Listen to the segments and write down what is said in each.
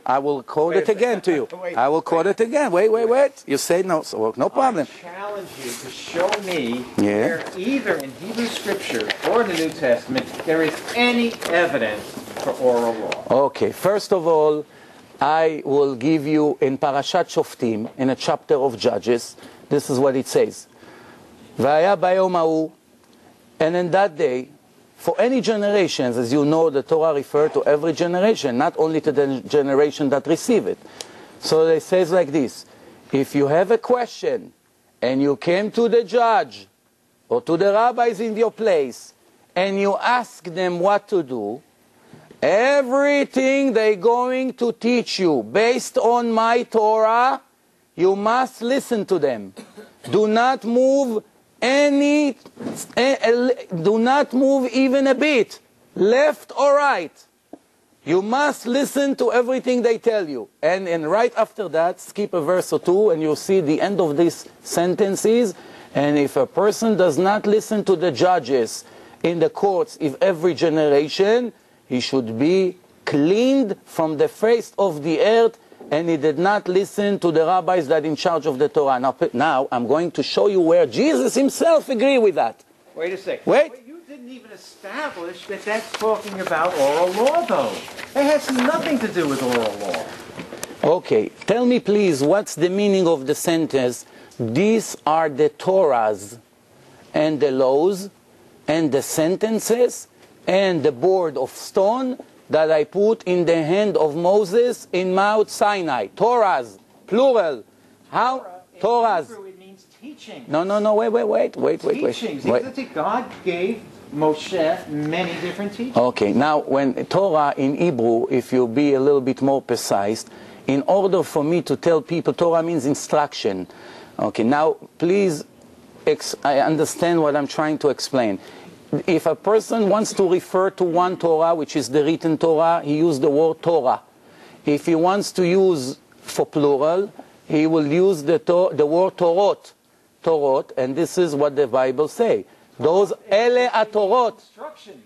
I will quote it again to you. I will quote it again. Wait. You say no, so no problem. I challenge you to show me where either in Hebrew Scripture or in the New Testament there is any evidence for oral law. Okay, first of all, I will give you in Parashat Shoftim, in a chapter of Judges, this is what it says. V'haya bayom ha'u, and in that day, for any generations, as you know, the Torah refers to every generation, not only to the generation that receive it. So it says like this, if you have a question and you came to the judge or to the rabbis in your place and you ask them what to do, everything they're going to teach you based on my Torah, you must listen to them. Do not move do not move even a bit, left or right. You must listen to everything they tell you. And right after that, skip a verse or two, and you'll see the end of these sentences. And if a person does not listen to the judges in the courts of every generation, he should be cleaned from the face of the earth, and he did not listen to the rabbis that are in charge of the Torah. Now I'm going to show you where Jesus himself agreed with that. Wait a second. Wait. You didn't even establish that that's talking about oral law, though. It has nothing to do with oral law. Okay, tell me please, what's the meaning of the sentence, these are the Torahs and the laws and the sentences and the board of stone that I put in the hand of Moses in Mount Sinai. Torahs, plural. How? Torahs. In Hebrew it means teaching. No, wait. Teachings. God gave Moshe many different teachings. Okay, now when Torah in Hebrew, if you be a little bit more precise, in order for me to tell people, Torah means instruction. Okay, now please, I understand what I'm trying to explain. If a person wants to refer to one Torah, which is the written Torah, he uses the word Torah. If he wants to use for plural, he will use the word Torot, and this is what the Bible says. Those ele atorot. Instructions.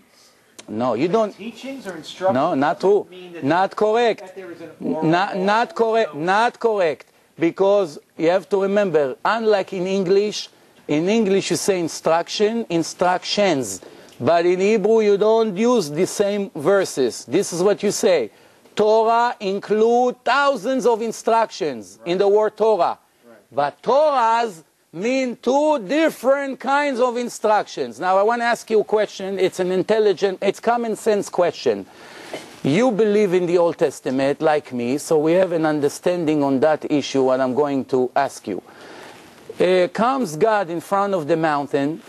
No, you don't. Teachings or instructions? No, not true. Not correct. That there is an Not correct. Not correct. Because you have to remember, unlike in English you say instruction, instructions. But in Hebrew you don't use the same verses. This is what you say. Torah include thousands of instructions in the word Torah. But Torahs mean two different kinds of instructions. Now I want to ask you a question. It's an intelligent, it's common sense question. You believe in the Old Testament like me, so we have an understanding on that issue, what I'm going to ask you. Comes God in front of the mountain,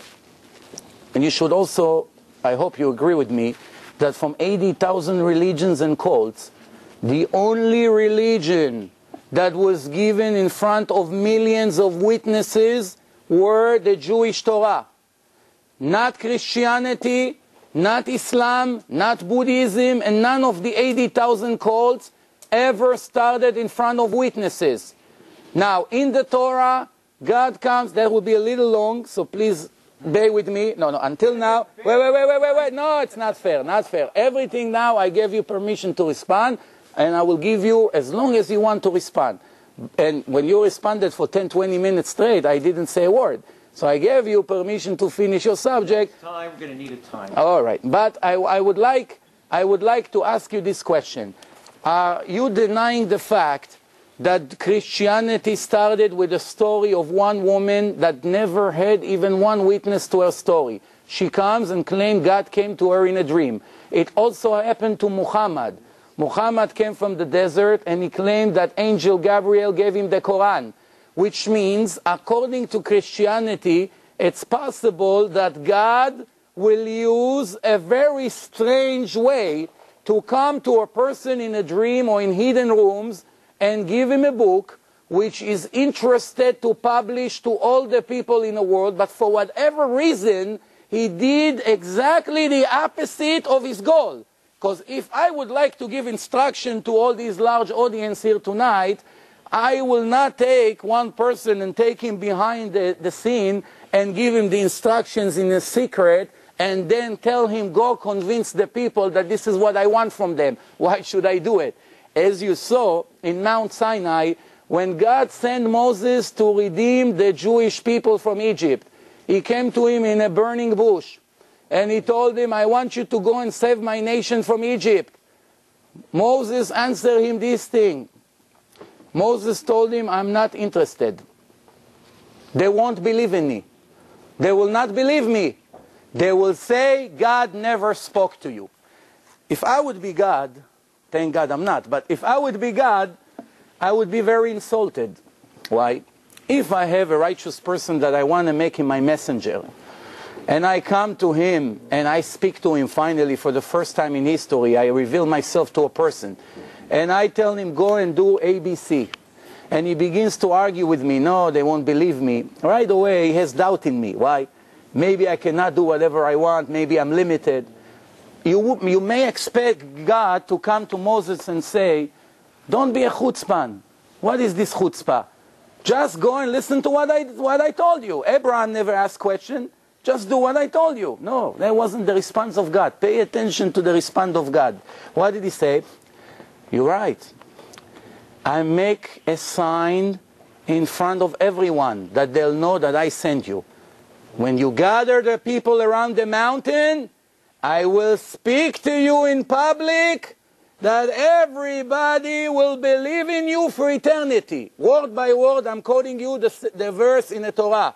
and you should also, I hope you agree with me, that from 80,000 religions and cults, the only religion that was given in front of millions of witnesses were the Jewish Torah. Not Christianity, not Islam, not Buddhism, and none of the 80,000 cults ever started in front of witnesses. Now, in the Torah, God comes, that will be a little long, so please bear with me. No, until now, wait, no, it's not fair. Everything now, I gave you permission to respond, and I will give you as long as you want to respond. And when you responded for 10, 20 minutes straight, I didn't say a word. So I gave you permission to finish your subject. Time, we're going to need a time. All right, but I would like to ask you this question. Are you denying the fact that Christianity started with a story of one woman that never had even one witness to her story? She comes and claims God came to her in a dream. It also happened to Muhammad. Muhammad came from the desert and he claimed that angel Gabriel gave him the Quran, which means, according to Christianity, it's possible that God will use a very strange way to come to a person in a dream or in hidden rooms and give him a book which is interested to publish to all the people in the world, but for whatever reason, he did exactly the opposite of his goal. Because if I would like to give instruction to all these large audience here tonight, I will not take one person and take him behind the scene and give him the instructions in a secret and then tell him, go convince the people that this is what I want from them. Why should I do it? as you saw in Mount Sinai, when God sent Moses to redeem the Jewish people from Egypt. He came to him in a burning bush, and he told him, I want you to go and save my nation from Egypt. Moses answered him this thing. Moses told him, I'm not interested. They won't believe in me. They will not believe me. They will say, God never spoke to you. If I would be God, thank God I'm not, but if I would be God, I would be very insulted. Why? If I have a righteous person that I want to make him my messenger, and I come to him and I speak to him finally for the first time in history, I reveal myself to a person, and I tell him, go and do ABC. And he begins to argue with me, no, they won't believe me. Right away, he has doubt in me. Why? Maybe I cannot do whatever I want, maybe I'm limited. You may expect God to come to Moses and say, don't be a chutzpan. What is this chutzpah? Just go and listen to what I told you. Abraham never asked question. Just do what I told you. No, that wasn't the response of God. Pay attention to the response of God. What did he say? You're right. I make a sign in front of everyone that they'll know that I sent you. When you gather the people around the mountain, I will speak to you in public that everybody will believe in you for eternity. Word by word, I'm quoting you the verse in the Torah.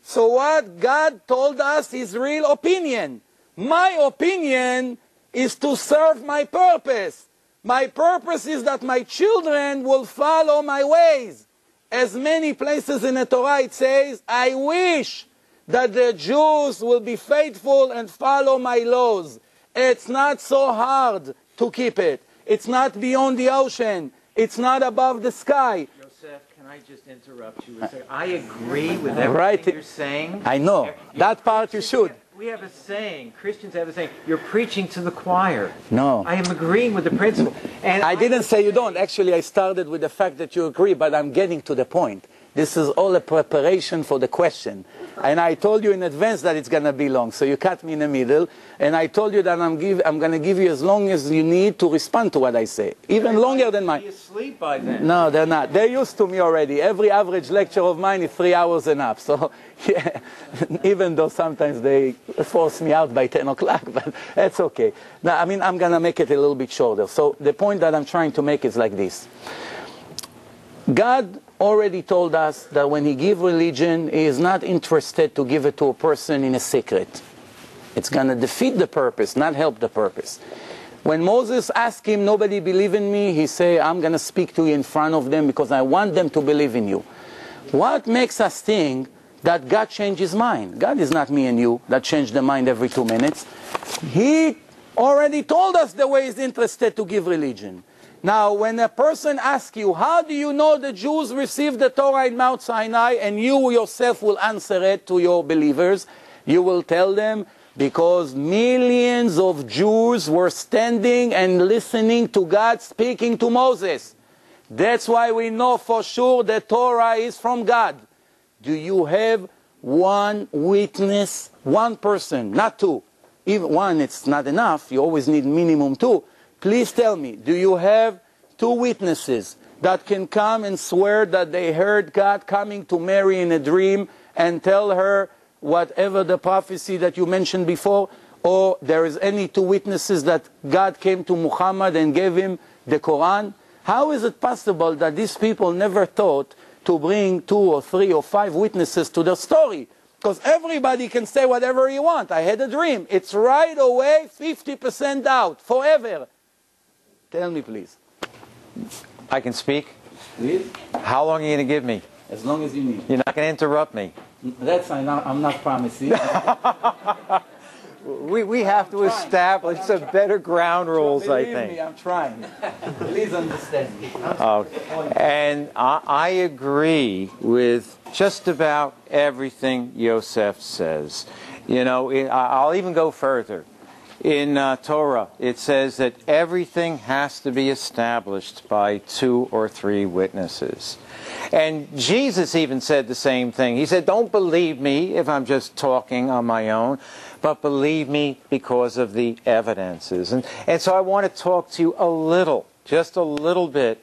So what God told us is real opinion. My opinion is to serve my purpose. My purpose is that my children will follow my ways. As many places in the Torah it says, I wish that the Jews will be faithful and follow my laws. It's not so hard to keep it. It's not beyond the ocean. It's not above the sky. Yosef, can I just interrupt you? I agree with everything you're saying. I know. That part you should. We have a saying, Christians have a saying, you're preaching to the choir. No. I am agreeing with the principle. And I didn't say you don't. Actually, I started with the fact that you agree, but I'm getting to the point. This is all a preparation for the question. And I told you in advance that it's going to be long, so you cut me in the middle. And I told you that I'm going to give you as long as you need to respond to what I say. Even longer than mine. Be asleep by then. No, they're not. They're used to me already. Every average lecture of mine is 3 hours and up. So, yeah, even though sometimes they force me out by 10 o'clock, but that's okay. Now, I mean, I'm going to make it a little bit shorter. So the point that I'm trying to make is like this. God already told us that when He gives religion, He is not interested to give it to a person in a secret. It's going to defeat the purpose, not help the purpose. When Moses asked him, nobody believe in me, he said, I'm going to speak to you in front of them because I want them to believe in you. What makes us think that God changed His mind? God is not me and you that change the mind every 2 minutes. He already told us the way He's interested to give religion. Now, when a person asks you, how do you know the Jews received the Torah in Mount Sinai, and you yourself will answer it to your believers, you will tell them, because millions of Jews were standing and listening to God speaking to Moses. That's why we know for sure the Torah is from God. Do you have one witness, one person, not two? Even one, it's not enough. You always need minimum 2. Please tell me, do you have 2 witnesses that can come and swear that they heard God coming to Mary in a dream and tell her whatever the prophecy that you mentioned before? Or there is any 2 witnesses that God came to Muhammad and gave him the Quran? How is it possible that these people never thought to bring 2 or 3 or 5 witnesses to their story? Because everybody can say whatever you want. I had a dream. It's right away 50% doubt, forever. Tell me, please. I can speak? Please? How long are you going to give me? As long as you need. You're not going to interrupt me. That's I'm not promising. We have to establish some better ground rules, I think. Believe me, I'm trying. Please understand me. And I agree with just about everything Yosef says. You know, I'll even go further. In Torah, it says that everything has to be established by 2 or 3 witnesses. And Jesus even said the same thing. He said, don't believe me if I'm just talking on my own, but believe me because of the evidences. And so I want to talk to you a little just a little bit